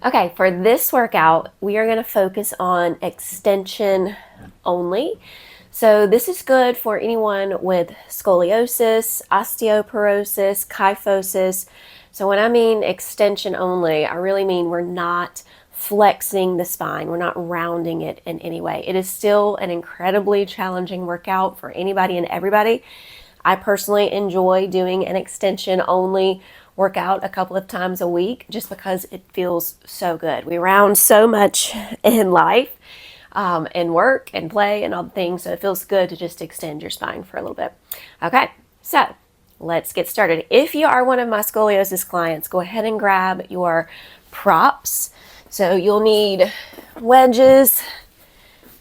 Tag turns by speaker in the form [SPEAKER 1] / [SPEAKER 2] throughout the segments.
[SPEAKER 1] Okay, for this workout, we are going to focus on extension only. So this is good for anyone with scoliosis, osteoporosis, kyphosis. So when I mean extension only, I really mean we're not flexing the spine. We're not rounding it in any way. It is still an incredibly challenging workout for anybody and everybody. I personally enjoy doing an extension only workout a couple of times a week just because it feels so good. We round so much in life, and work and play and all the things, so it feels good to just extend your spine for a little bit. Okay, so let's get started. If you are one of my scoliosis clients, go ahead and grab your props. So you'll need wedges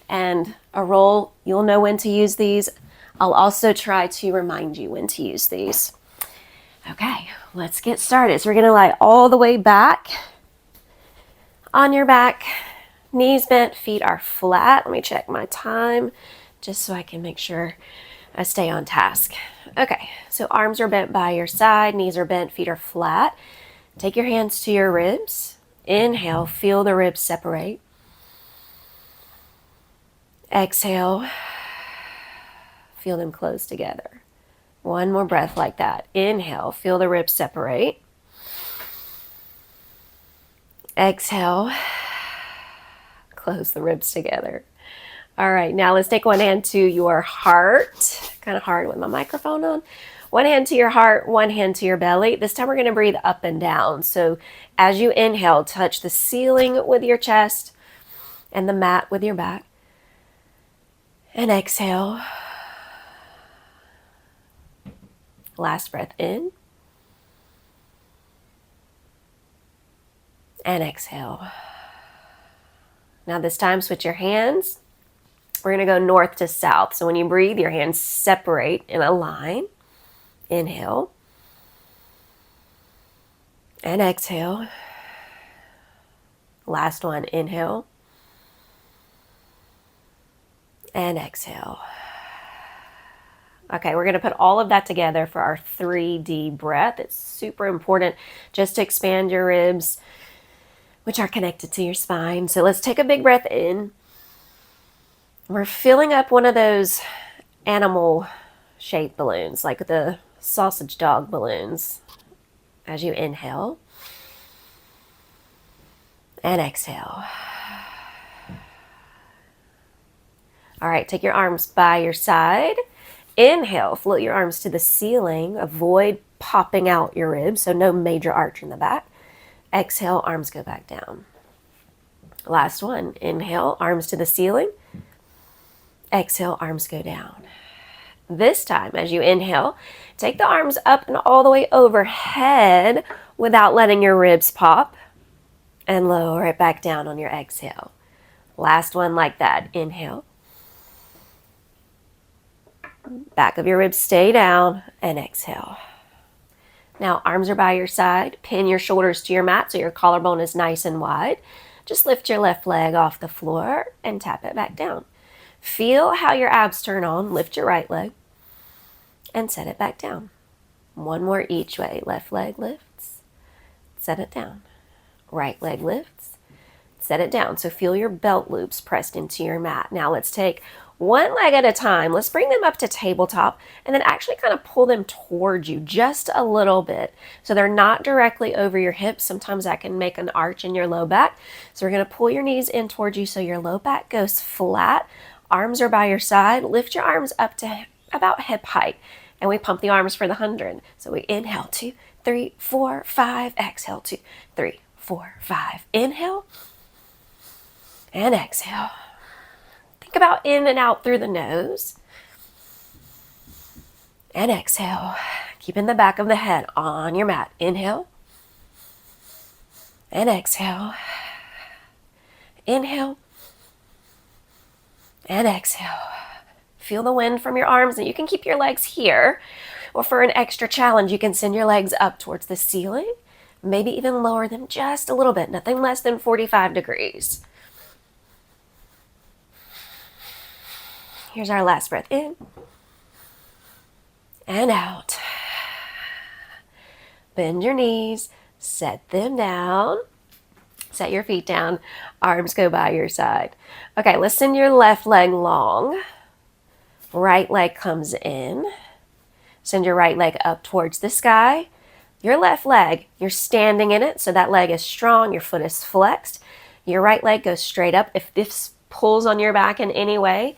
[SPEAKER 1] and a roll. You'll know when to use these. I'll also try to remind you when to use these. Okay, let's get started. So we're gonna lie all the way back on your back, knees bent, feet are flat. Let me check my time just so I can make sure I stay on task. Okay, so arms are bent by your side, knees are bent, feet are flat. Take your hands to your ribs. Inhale, feel the ribs separate. Exhale, feel them close together. One more breath like that. Inhale, feel the ribs separate. Exhale, close the ribs together. All right, now let's take one hand to your heart. Kind of hard with my microphone on. One hand to your heart, one hand to your belly. This time we're going to breathe up and down. So as you inhale, touch the ceiling with your chest and the mat with your back. And exhale. Last breath in. And exhale. Now this time, switch your hands. We're going to go north to south. So when you breathe, your hands separate in a line. Inhale. And exhale. Last one, inhale. And exhale. Okay, we're going to put all of that together for our 3D breath. It's super important just to expand your ribs, which are connected to your spine. So let's take a big breath in. We're filling up one of those animal-shaped balloons, like the sausage dog balloons, as you inhale and exhale. All right, take your arms by your side. Inhale, float your arms to the ceiling. Avoid popping out your ribs, so no major arch in the back. Exhale, arms go back down. Last one. Inhale, arms to the ceiling. Exhale, arms go down. This time, as you inhale, take the arms up and all the way overhead without letting your ribs pop, and lower it back down on your exhale. Last one like that. Inhale. Back of your ribs stay down, and exhale. Now arms are by your side. Pin your shoulders to your mat so your collarbone is nice and wide. Just lift your left leg off the floor and tap it back down. Feel how your abs turn on. Lift your right leg and set it back down. One more each way. Left leg lifts, set it down. Right leg lifts, set it down. So feel your belt loops pressed into your mat. Now let's take one leg at a time. Let's bring them up to tabletop and then actually kind of pull them towards you just a little bit so they're not directly over your hips. Sometimes that can make an arch in your low back. So we're going to pull your knees in towards you so your low back goes flat. Arms are by your side. Lift your arms up to about hip height and we pump the arms for the 100. So we inhale 2, 3, 4, 5. Exhale 2, 3, 4, 5. Inhale and exhale. Think about in and out through the nose. And exhale. Keeping the back of the head on your mat. Inhale. And exhale. Inhale. And exhale. Feel the wind from your arms, and you can keep your legs here. Or for an extra challenge, you can send your legs up towards the ceiling. Maybe even lower them just a little bit. Nothing less than 45 degrees. Here's our last breath in and out. Bend your knees, set them down. Set your feet down, arms go by your side. Okay, let's send your left leg long. Right leg comes in. Send your right leg up towards the sky. Your left leg, you're standing in it, so that leg is strong, your foot is flexed. Your right leg goes straight up. If this pulls on your back in any way,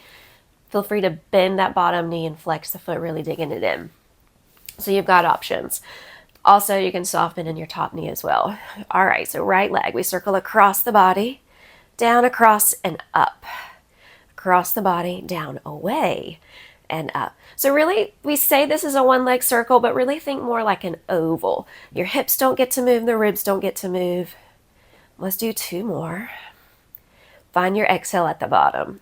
[SPEAKER 1] feel free to bend that bottom knee and flex the foot, really digging it in. So you've got options. Also, you can soften in your top knee as well. All right, so right leg, we circle across the body, down, across, and up. Across the body, down, away, and up. So really, we say this is a one-leg circle, but really think more like an oval. Your hips don't get to move, the ribs don't get to move. Let's do 2 more. Find your exhale at the bottom.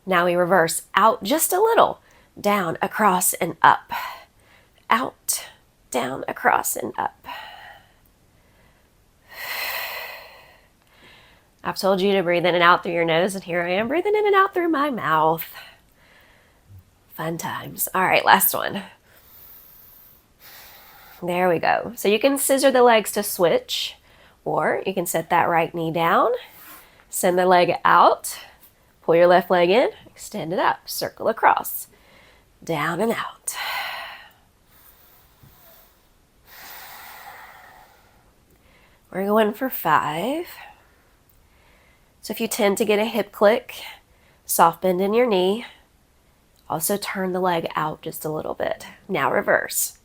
[SPEAKER 1] Now we reverse out just a little. Down, across, and up. Out, down, across, and up. I've told you to breathe in and out through your nose, and here I am breathing in and out through my mouth. Fun times. All right, last one. There we go. So you can scissor the legs to switch, or you can set that right knee down, send the leg out, pull your left leg in, extend it up, circle across, down and out. We're going for 5. So if you tend to get a hip click, soft bend in your knee. Also turn the leg out just a little bit. Now reverse.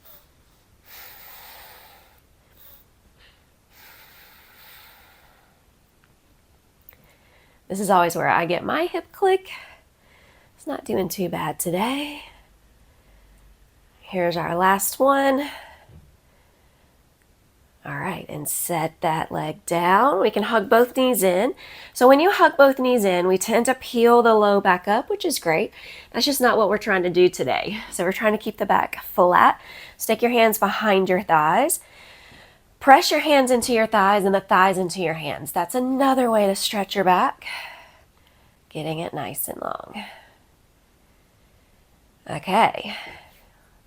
[SPEAKER 1] This is always where I get my hip click. It's not doing too bad today. Here's our last one. All right, and set that leg down. We can hug both knees in. So when you hug both knees in, we tend to peel the low back up, which is great. That's just not what we're trying to do today. So we're trying to keep the back flat. Stick your hands behind your thighs. Press your hands into your thighs and the thighs into your hands. That's another way to stretch your back. Getting it nice and long. Okay,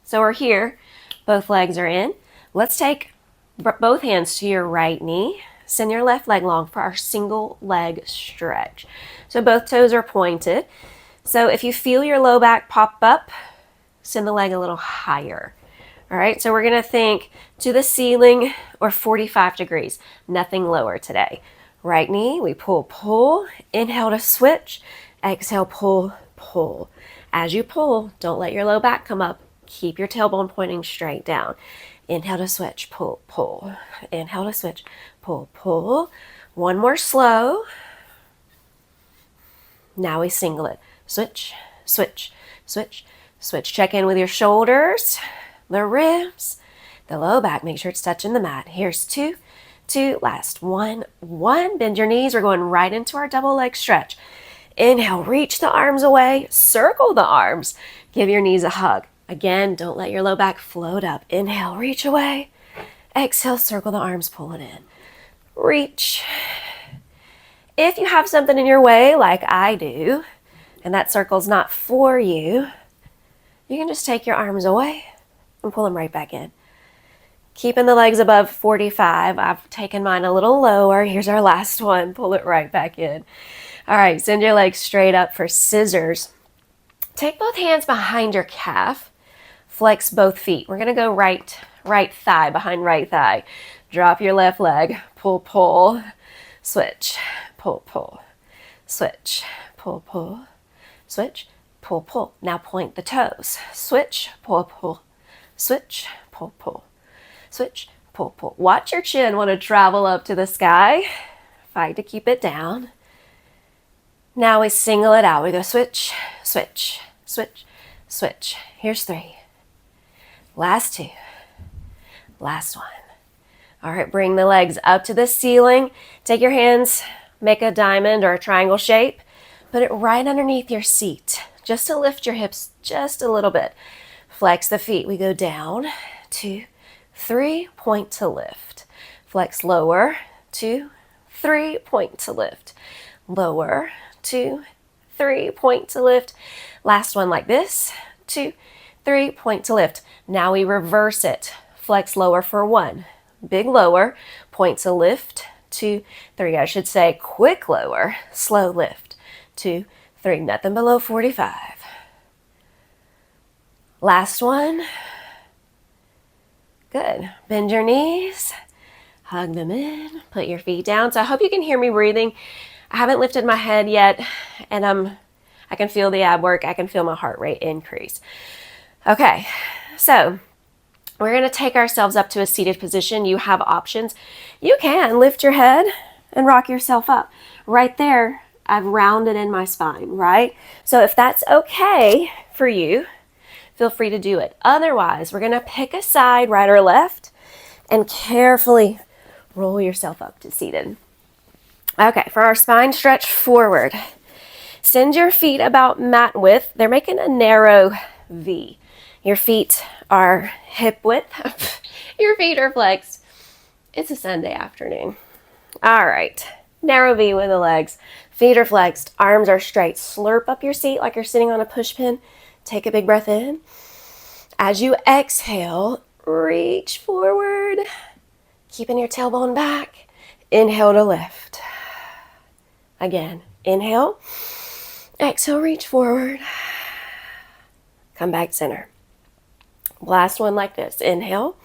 [SPEAKER 1] so we're here. Both legs are in. Let's take both hands to your right knee. Send your left leg long for our single leg stretch. So both toes are pointed. So if you feel your low back pop up, send the leg a little higher. All right, so we're gonna think to the ceiling or 45 degrees, nothing lower today. Right knee, we pull, pull, inhale to switch, exhale, pull, pull. As you pull, don't let your low back come up. Keep your tailbone pointing straight down. Inhale to switch, pull, pull. Inhale to switch, pull, pull. One more slow. Now we single it. Switch, switch, switch, switch. Check in with your shoulders, the ribs, the low back. Make sure it's touching the mat. Here's 2, 2, last 1, 1. Bend your knees. We're going right into our double leg stretch. Inhale, reach the arms away. Circle the arms. Give your knees a hug. Again, don't let your low back float up. Inhale, reach away. Exhale, circle the arms, pull it in. Reach. If you have something in your way, like I do, and that circle's not for you, you can just take your arms away and pull them right back in. Keeping the legs above 45. I've taken mine a little lower. Here's our last one. Pull it right back in. All right, send your legs straight up for scissors. Take both hands behind your calf. Flex both feet. We're gonna go right thigh behind right thigh. Drop your left leg. Pull, pull, switch, pull, pull, switch, pull, pull, switch, pull, pull. Now point the toes. Switch, pull, pull, switch, pull, pull, switch, pull, pull. Watch your chin want to travel up to the sky. Fight to keep it down. Now we single it out. We go switch, switch, switch, switch. Here's 3. Last 2. Last 1. All right, bring the legs up to the ceiling. Take your hands, make a diamond or a triangle shape. Put it right underneath your seat, just to lift your hips just a little bit. Flex the feet. We go down, 2, 3, point to lift. Flex lower, 2, 3, point to lift. Lower, 2, 3, point to lift. Last one like this, 2, 3, point to lift. Now we reverse it. Flex lower for 1. Big lower, point to lift, 2, 3. I should say quick lower, slow lift. 2, 3. Nothing below 45. Last one. Good. Bend your knees. Hug them in. Put your feet down. So I hope you can hear me breathing. I haven't lifted my head yet, and I can feel the ab work. I can feel my heart rate increase. Okay, so we're going to take ourselves up to a seated position. You have options. You can lift your head and rock yourself up. Right there, I've rounded in my spine, right? So if that's okay for you, feel free to do it. Otherwise, we're going to pick a side, right or left, and carefully roll yourself up to seated. Okay, for our spine stretch forward, send your feet about mat width. They're making a narrow V. Your feet are hip width. Your feet are flexed. It's a Sunday afternoon. All right, narrow V with the legs. Feet are flexed, arms are straight. Slurp up your seat like you're sitting on a push pin. Take a big breath in. As you exhale, reach forward, keeping your tailbone back. Inhale to lift. Again, inhale. Exhale, reach forward. Come back center. Last one like this. Inhale.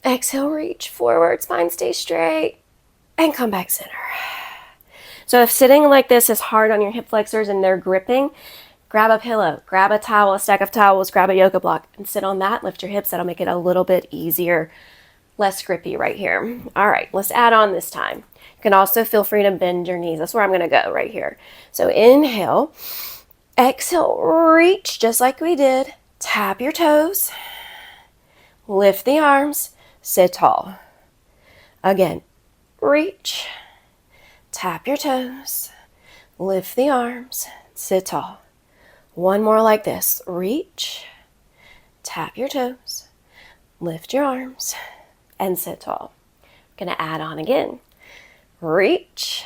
[SPEAKER 1] Exhale, reach forward. Spine stays straight. And come back center. So if sitting like this is hard on your hip flexors and they're gripping, grab a pillow, grab a towel, a stack of towels, grab a yoga block, and sit on that. Lift your hips. That'll make it a little bit easier, less grippy right here. All right, let's add on this time. You can also feel free to bend your knees. That's where I'm going to go right here. So inhale, exhale, reach just like we did. Tap your toes, lift the arms, sit tall. Again, reach, tap your toes, lift the arms, sit tall. One more like this. Reach, tap your toes, lift your arms, and sit tall. I'm going to add on again. Reach,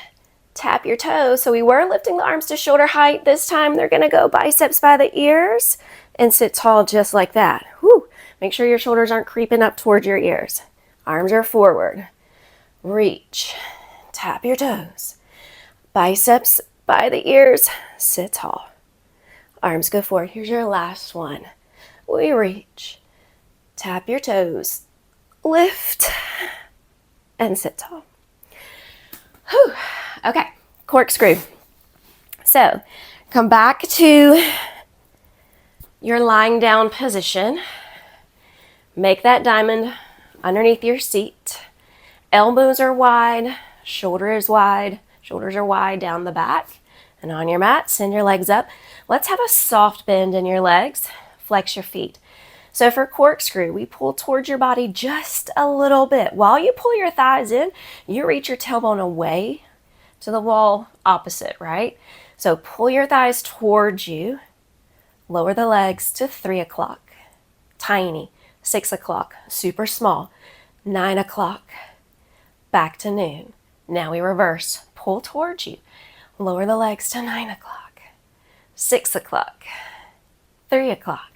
[SPEAKER 1] tap your toes. So we were lifting the arms to shoulder height. This time they're going to go biceps by the ears and sit tall just like that. Whew. Make sure your shoulders aren't creeping up towards your ears. Arms are forward. Reach, tap your toes. Biceps by the ears, sit tall. Arms go forward. Here's your last one. We reach, tap your toes, lift, and sit tall. Whew. Okay, corkscrew. So come back to your lying down position. Make that diamond underneath your seat. Elbows are wide, shoulders are wide down the back. And on your mat, send your legs up. Let's have a soft bend in your legs. Flex your feet. So for corkscrew, we pull towards your body just a little bit. While you pull your thighs in, you reach your tailbone away to the wall opposite, right? So pull your thighs towards you. Lower the legs to 3 o'clock. Tiny. 6 o'clock. Super small. 9 o'clock. Back to noon. Now we reverse. Pull towards you. Lower the legs to 9 o'clock. 6 o'clock. 3 o'clock.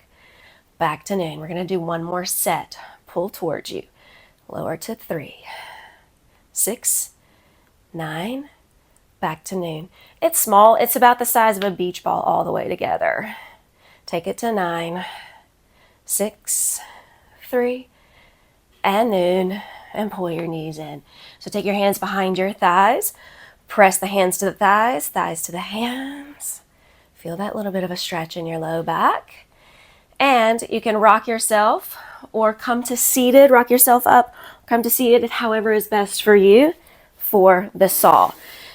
[SPEAKER 1] Back to noon. We're going to do one more set. Pull towards you. Lower to 3. 6. 9. Back to noon. It's small. It's about the size of a beach ball all the way together. Take it to 9. 6. 3. And noon. And pull your knees in. So take your hands behind your thighs. Press the hands to the thighs, thighs to the hands. Feel that little bit of a stretch in your low back. And you can rock yourself or come to seated, rock yourself up, come to seated, however is best for you for the saw.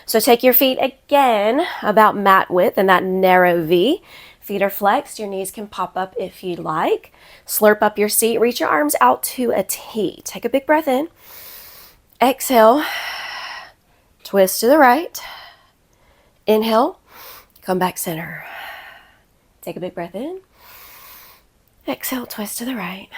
[SPEAKER 1] So take your feet again about mat width in that narrow V. Feet are flexed, your knees can pop up if you'd like. Slurp up your seat, reach your arms out to a T. Take a big breath in. Exhale, twist to the right. Inhale, come back center. Take a big breath in. Exhale, twist to the right.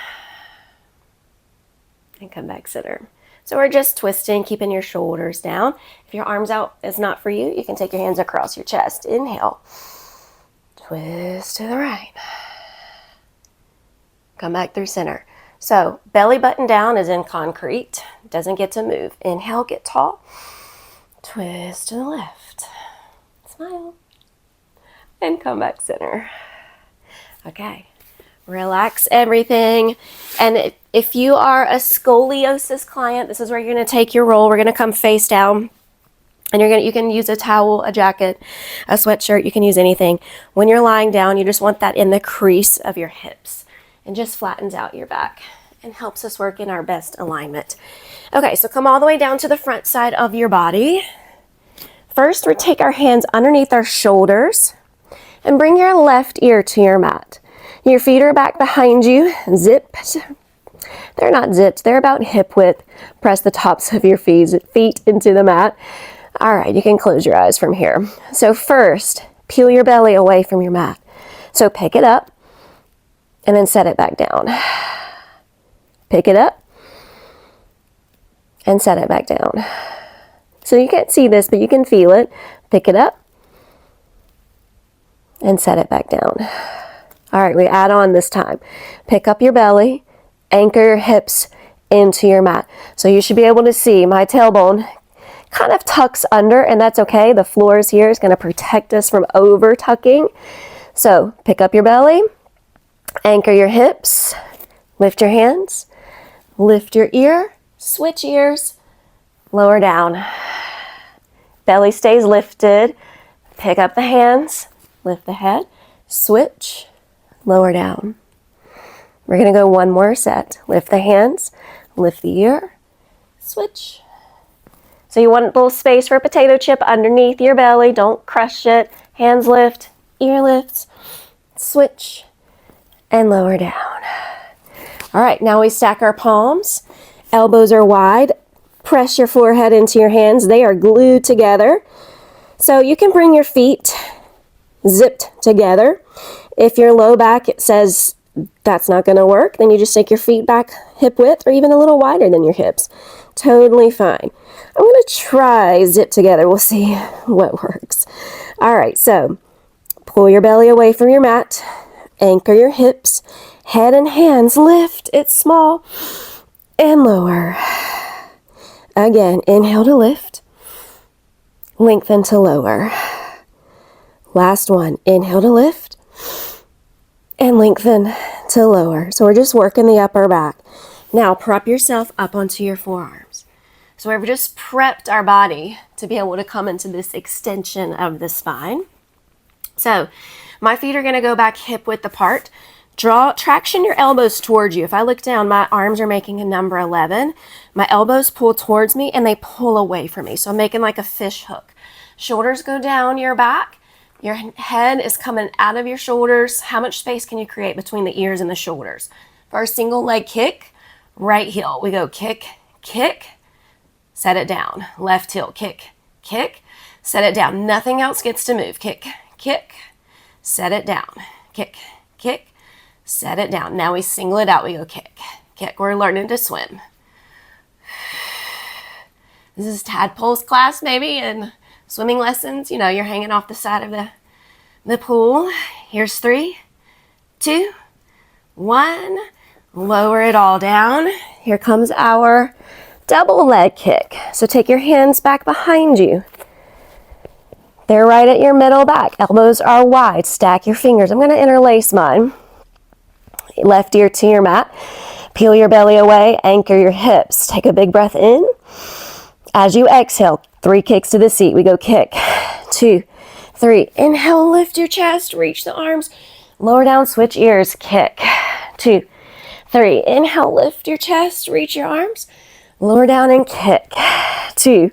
[SPEAKER 1] And come back center. So we're just twisting, keeping your shoulders down. If your arms out is not for you, you can take your hands across your chest. Inhale. Twist to the right. Come back through center. So belly button down is in concrete. doesn't get to move. Inhale, get tall. Twist to the left. Smile. And come back center. Okay. Relax everything. And if you are a scoliosis client, this is where you're going to take your roll. We're going to come face down. And you can use a towel, a jacket, a sweatshirt. You can use anything. When you're lying down, you just want that in the crease of your hips. And just flattens out your back and helps us work in our best alignment. Okay, so come all the way down to the front side of your body. First, we take our hands underneath our shoulders and bring your left ear to your mat. Your feet are back behind you, zipped. They're not zipped, they're about hip width. Press the tops of your feet into the mat. All right, you can close your eyes from here. So first, peel your belly away from your mat. So pick it up and then set it back down. Pick it up and set it back down. So you can't see this, but you can feel it. Pick it up and set it back down. All right, we add on this time. Pick up your belly, anchor your hips into your mat. So you should be able to see my tailbone kind of tucks under, and that's okay. The floors here is going to protect us from over tucking. So pick up your belly, anchor your hips, lift your hands, lift your ear, switch ears, lower down. Belly stays lifted. Pick up the hands, lift the head, switch, lower down. We're going to go one more set. Lift the hands, lift the ear, switch. So you want a little space for a potato chip underneath your belly. Don't crush it. Hands lift, ear lifts, switch, and lower down. All right, now we stack our palms. Elbows are wide. Press your forehead into your hands. They are glued together. So you can bring your feet zipped together. If your low back says that's not going to work, then you just take your feet back hip width or even a little wider than your hips. Totally fine. I'm going to try zip together. We'll see what works. All right, so pull your belly away from your mat. Anchor your hips. Head and hands lift. It's small. And lower. Again, inhale to lift. Lengthen to lower. Last one. Inhale to lift. And lengthen to lower. So we're just working the upper back. Now prop yourself up onto your forearms. So we've just prepped our body to be able to come into this extension of the spine. So my feet are going to go back hip width apart. Traction your elbows towards you. If I look down, my arms are making a number 11. My elbows pull towards me and they pull away from me. So I'm making like a fish hook. Shoulders go down your back. Your head is coming out of your shoulders. How much space can you create between the ears and the shoulders? For our single leg kick, right heel. We go kick, kick, set it down. Left heel, kick, kick, set it down. Nothing else gets to move. Kick, kick, set it down. Kick, kick, set it down. Now we single it out. We go kick, kick. We're learning to swim. This is tadpoles class maybe and swimming lessons. You know, you're hanging off the side of the pool. Here's 3, 2, 1. Lower it all down. Here comes our double leg kick. So take your hands back behind you. They're right at your middle back. Elbows are wide. Stack your fingers. I'm going to interlace mine. Left ear to your mat. Peel your belly away. Anchor your hips. Take a big breath in. As you exhale, 3 kicks to the seat. We go kick, 2, 3. Inhale, lift your chest. Reach the arms. Lower down, switch ears. Kick, 2, 3. Inhale, lift your chest. Reach your arms. Lower down and kick. 2,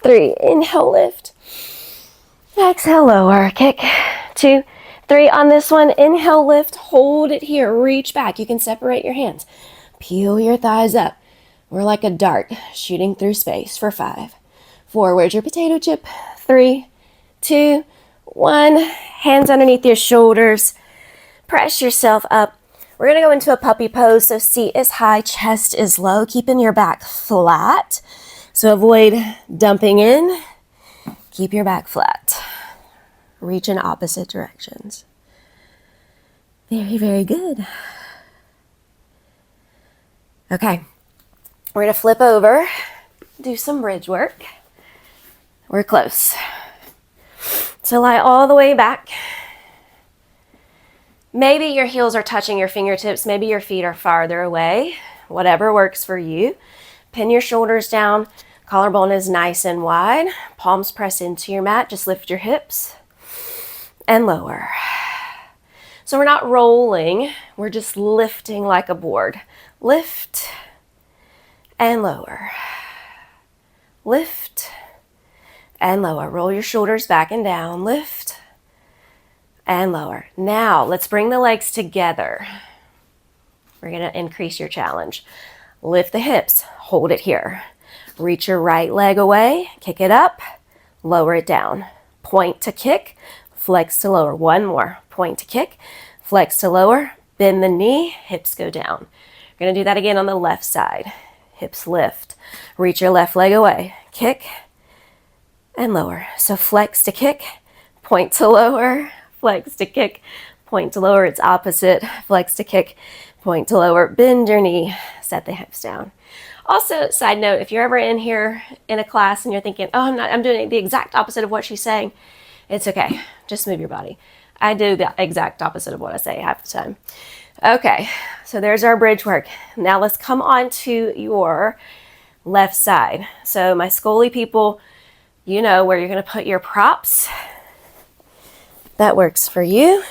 [SPEAKER 1] 3. Inhale, lift. Exhale, lower. Kick. 2, 3. On this one, inhale, lift. Hold it here. Reach back. You can separate your hands. Peel your thighs up. We're like a dart shooting through space for 5. Forward your potato chip. 3, 2, 1. Hands underneath your shoulders. Press yourself up. We're going to go into a puppy pose. So seat is high, chest is low, keeping your back flat. So avoid dumping in. Keep your back flat. Reach in opposite directions. Very, very good. Okay. We're going to flip over, do some bridge work. We're close. So lie all the way back. Maybe your heels are touching your fingertips. Maybe your feet are farther away. Whatever works for you. Pin your shoulders down. Collarbone is nice and wide. Palms press into your mat. Just lift your hips and lower. So we're not rolling. We're just lifting like a board. Lift and lower. Lift and lower. Roll your shoulders back and down. Lift and lower. Now let's bring the legs together. We're going to increase your challenge. Lift the hips. Hold it here. Reach your right leg away. Kick it up. Lower it down. Point to kick. Flex to lower. One more. Point to kick. Flex to lower. Bend the knee. Hips go down. We're going to do that again on the left side. Hips lift. Reach your left leg away. Kick and lower. So flex to kick. Point to lower. Flex to kick. Point to lower. It's opposite. Flex to kick. Point to lower. Bend your knee. Set the hips down. Also, side note, if you're ever in here in a class and you're thinking, oh, I'm doing the exact opposite of what she's saying, it's okay. Just move your body. I do the exact opposite of what I say half the time. Okay, so there's our bridge work. Now let's come on to your left side. So my Scoliosis people, you know where you're going to put your props. That works for you.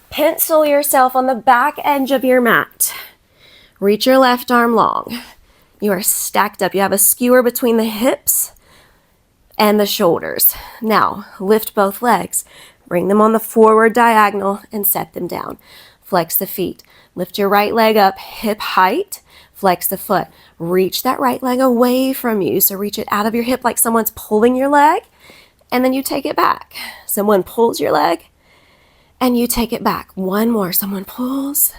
[SPEAKER 1] Pencil yourself on the back edge of your mat. Reach your left arm long. You are stacked up. You have a skewer between the hips and the shoulders. Now, lift both legs. Bring them on the forward diagonal and set them down. Flex the feet. Lift your right leg up, hip height. Flex the foot. Reach that right leg away from you. So reach it out of your hip like someone's pulling your leg, and then you take it back. Someone pulls your leg, and you take it back. One more. Someone pulls.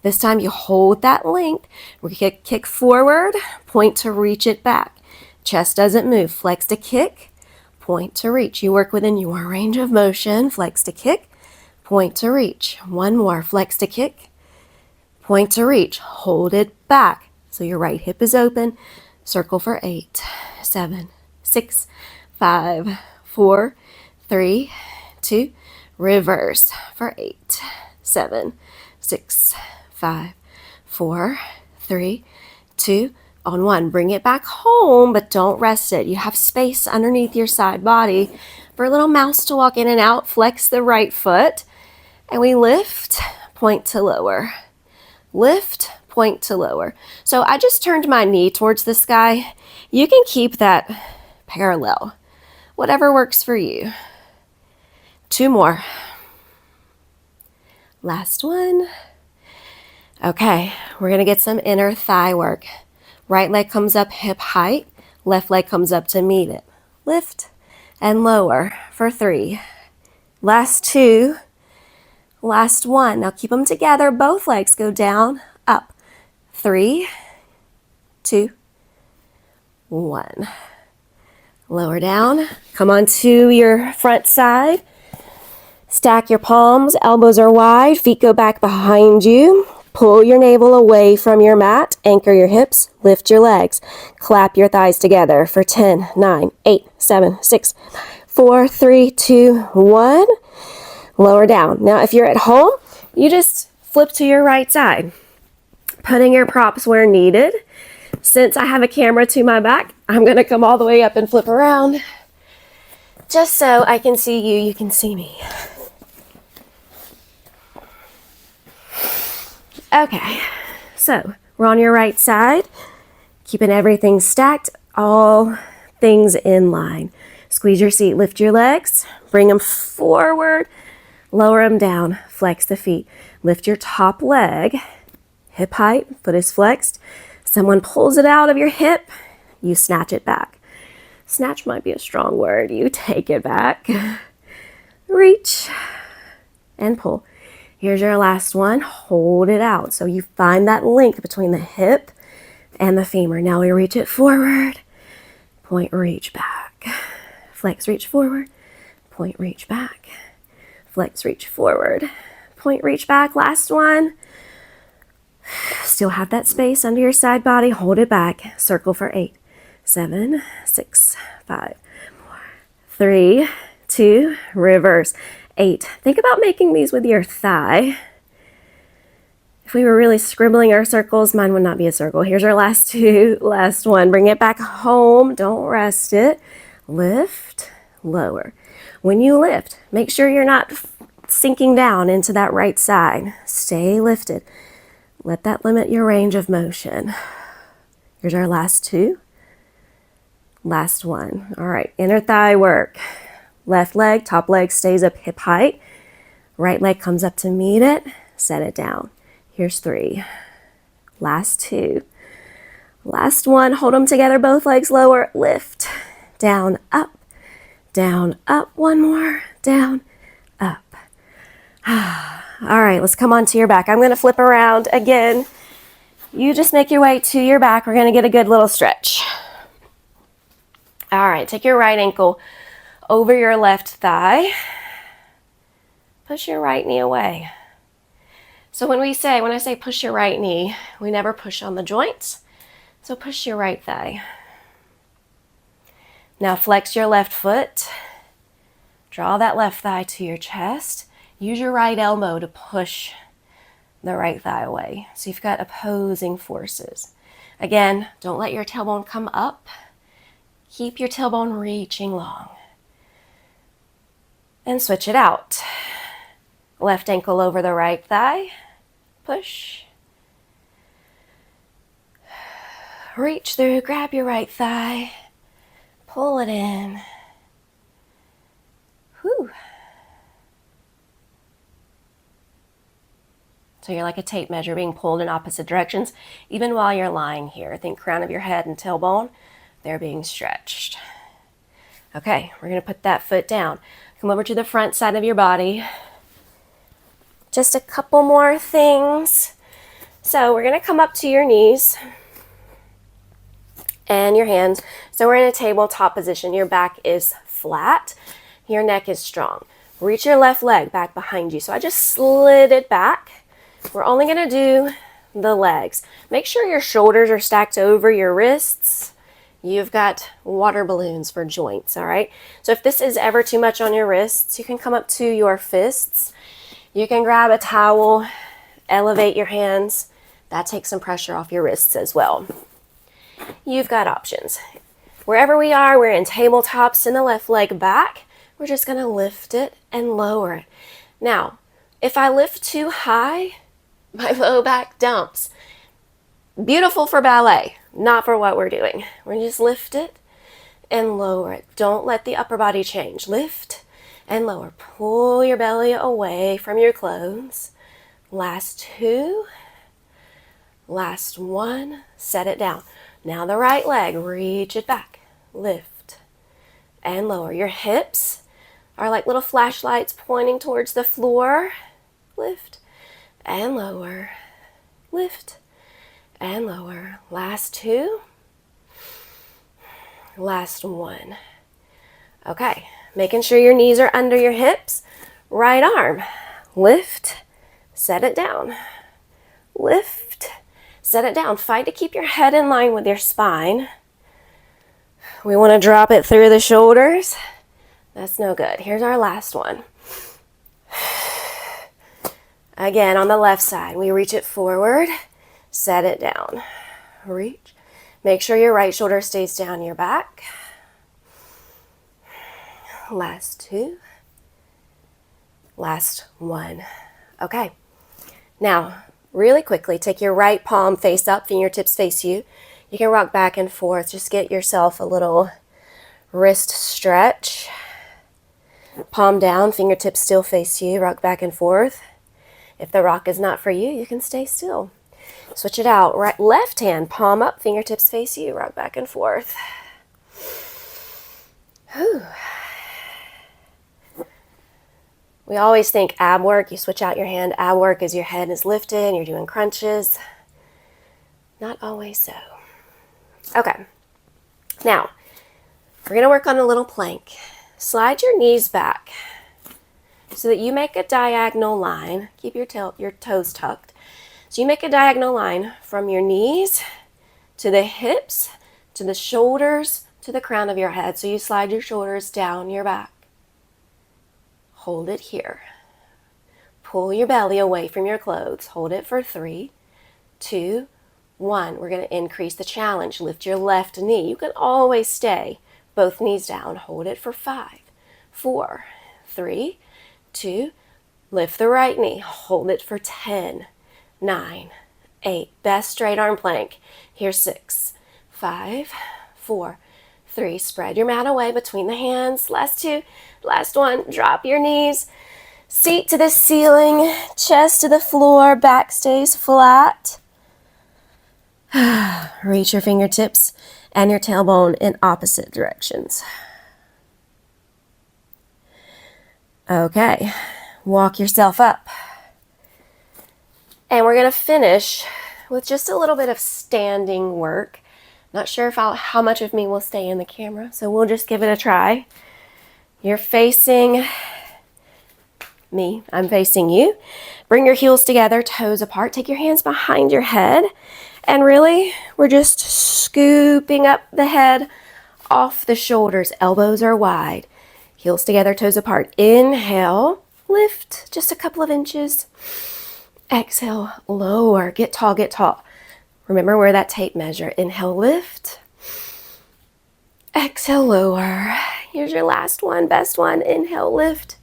[SPEAKER 1] This time you hold that length. We kick forward, point to reach it back. Chest doesn't move. Flex to kick, point to reach. You work within your range of motion. Flex to kick, point to reach. One more. Flex to kick, point to reach. Hold it back. So your right hip is open. Circle for 8, 7, 6, 5, 4, 3, 2. Reverse for 8, 7, 6, 5, 4, 3, 2, on 1. Bring it back home, but don't rest it. You have space underneath your side body for a little mouse to walk in and out. Flex the right foot, and we lift, point to lower. Lift, point to lower. So I just turned my knee towards the sky. You can keep that parallel. Whatever works for you. 2 more. Last one. Okay, we're going to get some inner thigh work. Right leg comes up hip height. Left leg comes up to meet it. Lift and lower for 3. Last 2. Last 1. Now keep them together. Both legs go down, up. 3, 2, 1. Lower down. Come on to your front side. Stack your palms. Elbows are wide. Feet go back behind you. Pull your navel away from your mat. Anchor your hips. Lift your legs. Clap your thighs together for 10, 9, 8, 7, 6, 4, 3, 2, 1. Lower down. Now, if you're at home, you just flip to your right side, putting your props where needed. Since I have a camera to my back, I'm going to come all the way up and flip around just so I can see you, you can see me. Okay, so we're on your right side, keeping everything stacked, all things in line. Squeeze your seat, lift your legs, bring them forward, lower them down, flex the feet. Lift your top leg, hip height, foot is flexed. Someone pulls it out of your hip, you snatch it back. Snatch might be a strong word. You take it back, reach, and pull. Here's your last one. Hold it out. So you find that link between the hip and the femur. Now we reach it forward, point, reach back. Flex, reach forward, point, reach back. Flex, reach forward, point, reach back. Last one. Still have that space under your side body. Hold it back. Circle for 8, 7, 6, 5, 3, 2, reverse. 8. Think about making these with your thigh. If we were really scribbling our circles, mine would not be a circle. Here's our last 2, last 1. Bring it back home. Don't rest it. Lift, lower. When you lift, make sure you're not sinking down into that right side. Stay lifted. Let that limit your range of motion. Here's our last 2. Last 1. All right, inner thigh work. Left leg, top leg stays up hip height. Right leg comes up to meet it. Set it down. Here's 3. Last 2. Last 1. Hold them together, both legs lower. Lift. Down, up. Down, up. One more. Down, up. All right, let's come on to your back. I'm going to flip around again. You just make your way to your back. We're going to get a good little stretch. All right, take your right ankle over your left thigh. Push your right knee away. So when I say push your right knee, we never push on the joints. So push your right thigh. Now flex your left foot. Draw that left thigh to your chest. Use your right elbow to push the right thigh away. So you've got opposing forces. Again, don't let your tailbone come up. Keep your tailbone reaching long. And switch it out. Left ankle over the right thigh. Push. Reach through, grab your right thigh. Pull it in. Whew. So you're like a tape measure being pulled in opposite directions, even while you're lying here. Think crown of your head and tailbone, they're being stretched. Okay, we're gonna put that foot down. Come over to the front side of your body. Just a couple more things. So we're gonna come up to your knees and your hands. So we're in a tabletop position. Your back is flat, your neck is strong. Reach your left leg back behind you. So I just slid it back. We're only gonna do the legs. Make sure your shoulders are stacked over your wrists. You've got water balloons for joints, all right? So if this is ever too much on your wrists, you can come up to your fists. You can grab a towel, elevate your hands. That takes some pressure off your wrists as well. You've got options. Wherever we are, we're in tabletops. Send the left leg back. We're just gonna lift it and lower it. Now, if I lift too high, my low back dumps. Beautiful for ballet, not for what we're doing. We're gonna just lift it and lower it. Don't let the upper body change. Lift and lower. Pull your belly away from your clothes. Last 2. Last 1. Set it down. Now the right leg, reach it back. Lift and lower. Your hips are like little flashlights pointing towards the floor. Lift and lower. Lift and lower. Last 2. Last 1. Okay, making sure your knees are under your hips. Right arm, lift, set it down. Lift, set it down. Fight to keep your head in line with your spine. We want to drop it through the shoulders. That's no good. Here's our last one. Again, on the left side, we reach it forward, set it down. Reach. Make sure your right shoulder stays down your back. Last 2. Last 1. Okay. Now, really quickly, take your right palm face up, fingertips face you. You can rock back and forth. Just get yourself a little wrist stretch. Palm down, fingertips still face you. Rock back and forth. If the rock is not for you, you can stay still. Switch it out. Right, left hand, palm up, fingertips face you. Rock back and forth. Whew. We always think ab work, you switch out your hand. Ab work is your head is lifted and you're doing crunches. Not always so. Okay, now we're gonna work on a little plank. Slide your knees back so that you make a diagonal line. Keep your toes tucked. So you make a diagonal line from your knees to the hips, to the shoulders, to the crown of your head. So you slide your shoulders down your back. Hold it here. Pull your belly away from your clothes. Hold it for 3, 2, 1. We're going to increase the challenge. Lift your left knee. You can always stay both knees down. Hold it for 5, 4, 3, 2. Lift the right knee. Hold it for 10, 9, 8. Best straight arm plank. Here's 6, 5, 4, 3. Spread your mat away between the hands. Last 2. Last 1. Drop your knees. Seat to the ceiling. Chest to the floor. Back stays flat. Reach your fingertips and your tailbone in opposite directions. Okay. Walk yourself up. And we're going to finish with just a little bit of standing work. Not sure how much of me will stay in the camera, so we'll just give it a try. You're facing me. I'm facing you. Bring your heels together, toes apart. Take your hands behind your head. And really, we're just scooping up the head off the shoulders. Elbows are wide. Heels together, toes apart. Inhale. Lift just a couple of inches. Exhale, lower. Get tall, get tall. Remember where that tape measure. Inhale, lift. Exhale, lower. Here's your last one, best one. Inhale, lift.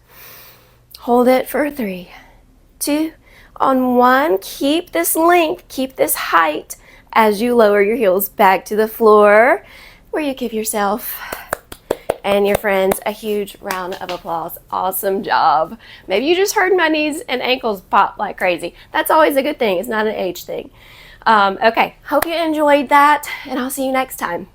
[SPEAKER 1] Hold it for 3, 2, on 1. Keep this length, keep this height as you lower your heels back to the floor, where you give yourself and your friends a huge round of applause. Awesome job. Maybe you just heard my knees and ankles pop like crazy. That's always a good thing. It's not an age thing. Okay, hope you enjoyed that, and I'll see you next time.